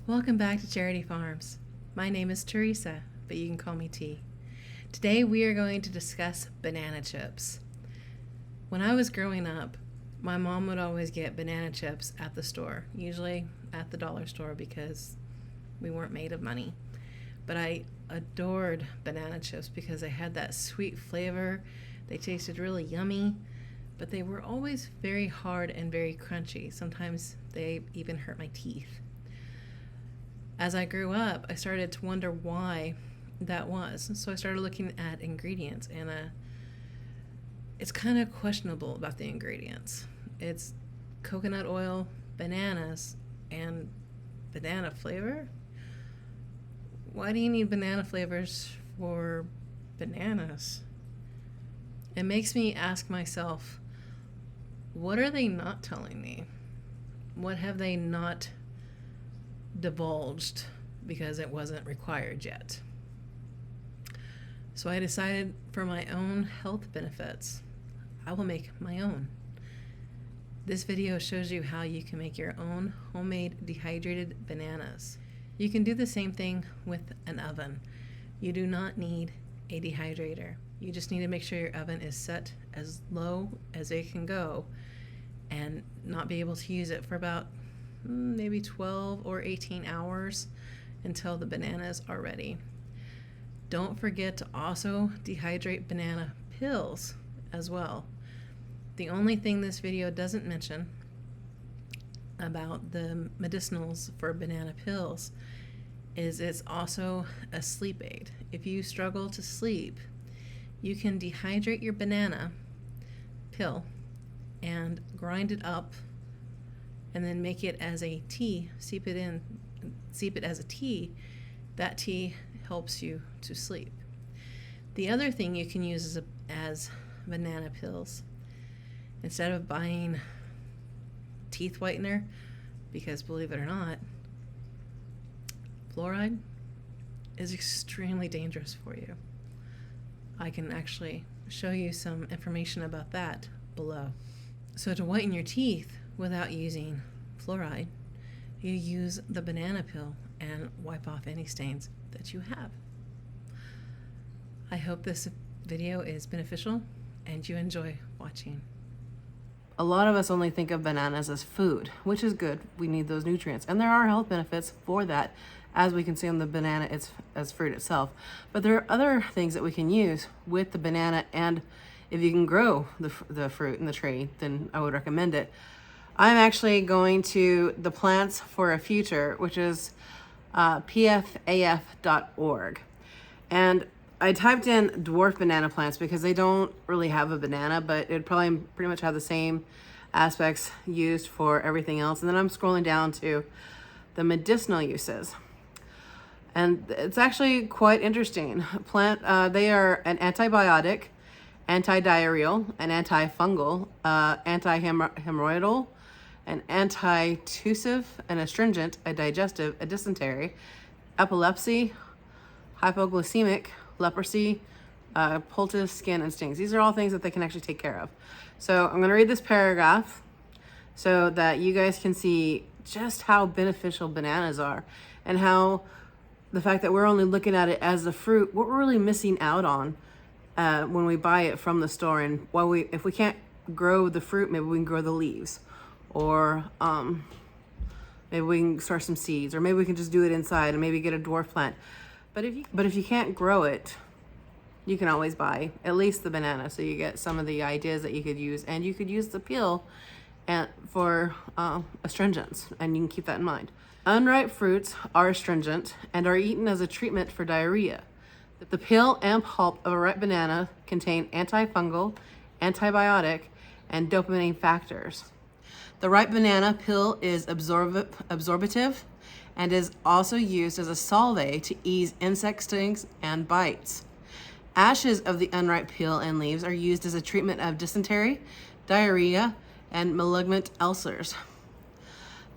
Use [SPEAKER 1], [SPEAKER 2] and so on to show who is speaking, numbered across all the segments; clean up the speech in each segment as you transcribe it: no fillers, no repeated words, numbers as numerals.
[SPEAKER 1] Welcome back to Charity Farms. My name is Teresa, but you can call me T. Today we are going to discuss banana chips. When I was growing up, my mom would always get banana chips at the store, usually at the dollar store because we weren't made of money. But I adored banana chips because they had that sweet flavor. They tasted really yummy, but they were always very hard and very crunchy. Sometimes they even hurt my teeth. As I grew up, I started to wonder why that was. So I started looking at ingredients, and it's kind of questionable about the ingredients. It's coconut oil, bananas, and banana flavor? Why do you need banana flavors for bananas? It makes me ask myself, what are they not telling me? What have they not divulged because it wasn't required yet? So I decided for my own health benefits, I will make my own. This video shows you how you can make your own homemade dehydrated bananas. You can do the same thing with an oven. You do not need a dehydrator. You just need to make sure your oven is set as low as it can go and not be able to use it for about maybe 12 or 18 hours until the bananas are ready. Don't forget to also dehydrate banana peels as well. The only thing this video doesn't mention about the medicinals for banana peels is it's also a sleep aid. If you struggle to sleep, you can dehydrate your banana peel and grind it up and then make it as a tea, seep it as a tea. That tea helps you to sleep. The other thing you can use as banana peels, instead of buying teeth whitener, because believe it or not, fluoride is extremely dangerous for you. I can actually show you some information about that below. So to whiten your teeth without using fluoride, you use the banana peel and wipe off any stains that you have. I hope this video is beneficial and you enjoy watching.
[SPEAKER 2] A lot of us only think of bananas as food, which is good. We need those nutrients. And there are health benefits for that, as we can see on the banana as fruit itself. But there are other things that we can use with the banana, and if you can grow the fruit in the tree, then I would recommend it. I'm actually going to the Plants for a Future, which is pfaf.org. And I typed in dwarf banana plants because they don't really have a banana, but it'd probably pretty much have the same aspects used for everything else. And then I'm scrolling down to the medicinal uses. And it's actually quite interesting. They are an antibiotic, anti-diarrheal, an antifungal, anti-hemorrhoidal, an antitussive, an astringent, a digestive, a dysentery, epilepsy, hypoglycemic, leprosy, poultice, skin, and stings. These are all things that they can actually take care of. So I'm going to read this paragraph so that you guys can see just how beneficial bananas are, and how the fact that we're only looking at it as a fruit, what we're really missing out on when we buy it from the store. And if we can't grow the fruit, maybe we can grow the leaves, or maybe we can start some seeds, or maybe we can just do it inside and maybe get a dwarf plant. But if you can't grow it, you can always buy at least the banana, so you get some of the ideas that you could use. And you could use the peel for astringents, and you can keep that in mind. Unripe fruits are astringent and are eaten as a treatment for diarrhea. The peel and pulp of a ripe banana contain antifungal, antibiotic, and dopamine factors. The ripe banana peel is absorbative and is also used as a salve to ease insect stings and bites. Ashes of the unripe peel and leaves are used as a treatment of dysentery, diarrhea, and malignant ulcers.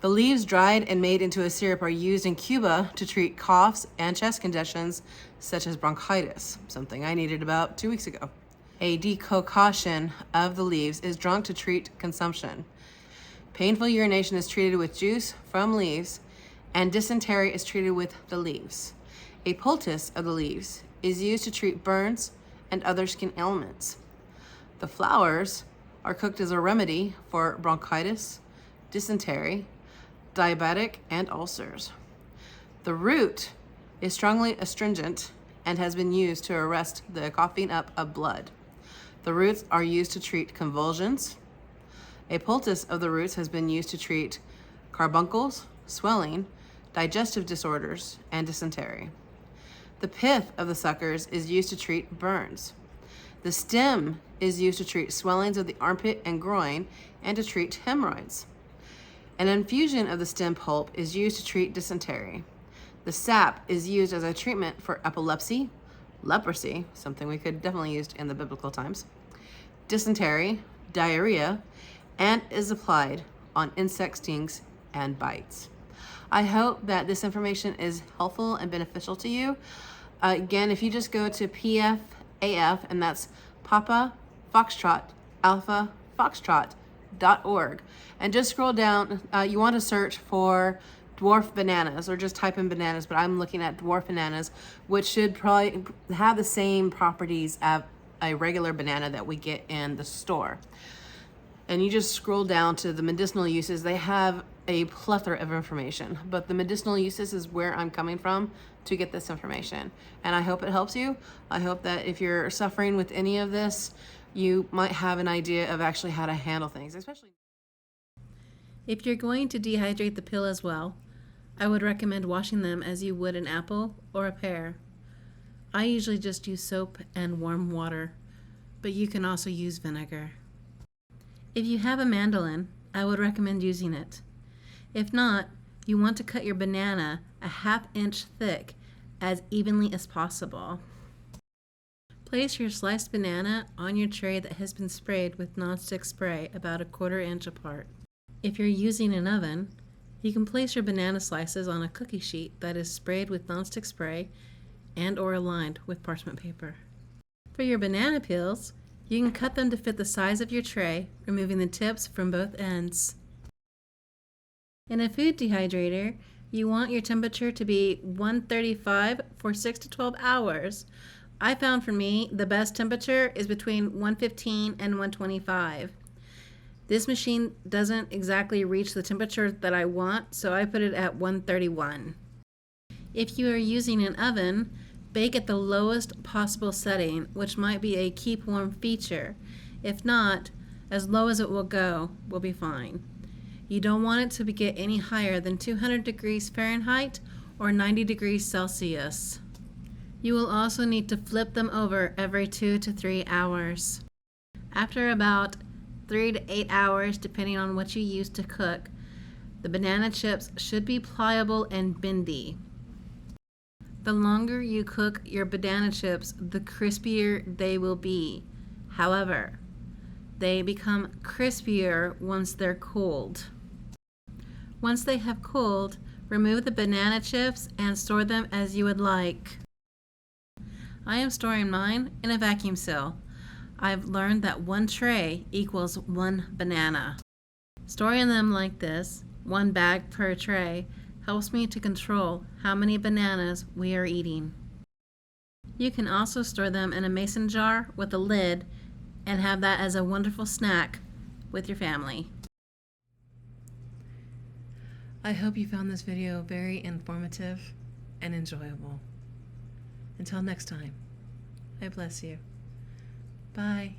[SPEAKER 2] The leaves, dried and made into a syrup, are used in Cuba to treat coughs and chest congestions such as bronchitis, something I needed about 2 weeks ago. A decoction of the leaves is drunk to treat consumption. Painful urination is treated with juice from leaves and dysentery is treated with the leaves. A poultice of the leaves is used to treat burns and other skin ailments. The flowers are cooked as a remedy for bronchitis, dysentery, diabetic, and ulcers. The root is strongly astringent and has been used to arrest the coughing up of blood. The roots are used to treat convulsions. A poultice of the roots has been used to treat carbuncles, swelling, digestive disorders, and dysentery. The pith of the suckers is used to treat burns. The stem is used to treat swellings of the armpit and groin and to treat hemorrhoids. An infusion of the stem pulp is used to treat dysentery. The sap is used as a treatment for epilepsy, leprosy, something we could definitely use in the biblical times, dysentery, diarrhea, and is applied on insect stings and bites. I hope that this information is helpful and beneficial to you. Again, if you just go to PFAF, and that's Papa Foxtrot Alpha Foxtrot.org, and just scroll down, you want to search for dwarf bananas, or just type in bananas, but I'm looking at dwarf bananas, which should probably have the same properties as a regular banana that we get in the store. And you just scroll down to the medicinal uses. They have a plethora of information, but the medicinal uses is where I'm coming from to get this information. And I hope it helps you. I hope that if you're suffering with any of this, you might have an idea of actually how to handle things, especially
[SPEAKER 1] If you're going to dehydrate the peel as well, I would recommend washing them as you would an apple or a pear. I usually just use soap and warm water, but you can also use vinegar. If you have a mandolin, I would recommend using it. If not, you want to cut your banana a 1/2 inch thick as evenly as possible. Place your sliced banana on your tray that has been sprayed with nonstick spray about 1/4 inch apart. If you're using an oven, you can place your banana slices on a cookie sheet that is sprayed with nonstick spray and or lined with parchment paper. For your banana peels, you can cut them to fit the size of your tray, removing the tips from both ends. In a food dehydrator, you want your temperature to be 135 for 6 to 12 hours. I found for me, the best temperature is between 115 and 125. This machine doesn't exactly reach the temperature that I want, so I put it at 131. If you are using an oven, bake at the lowest possible setting, which might be a keep warm feature. If not, as low as it will go will be fine. You don't want it to get any higher than 200 degrees Fahrenheit or 90 degrees Celsius. You will also need to flip them over every 2 to 3 hours. After about 3 to 8 hours, depending on what you use to cook, the banana chips should be pliable and bendy. The longer you cook your banana chips, the crispier they will be. However, they become crispier once they're cooled. Once they have cooled, remove the banana chips and store them as you would like. I am storing mine in a vacuum seal. I've learned that 1 tray equals 1 banana. Storing them like this, 1 bag per tray, helps me to control how many bananas we are eating. You can also store them in a mason jar with a lid and have that as a wonderful snack with your family. I hope you found this video very informative and enjoyable. Until next time, I bless you. Bye.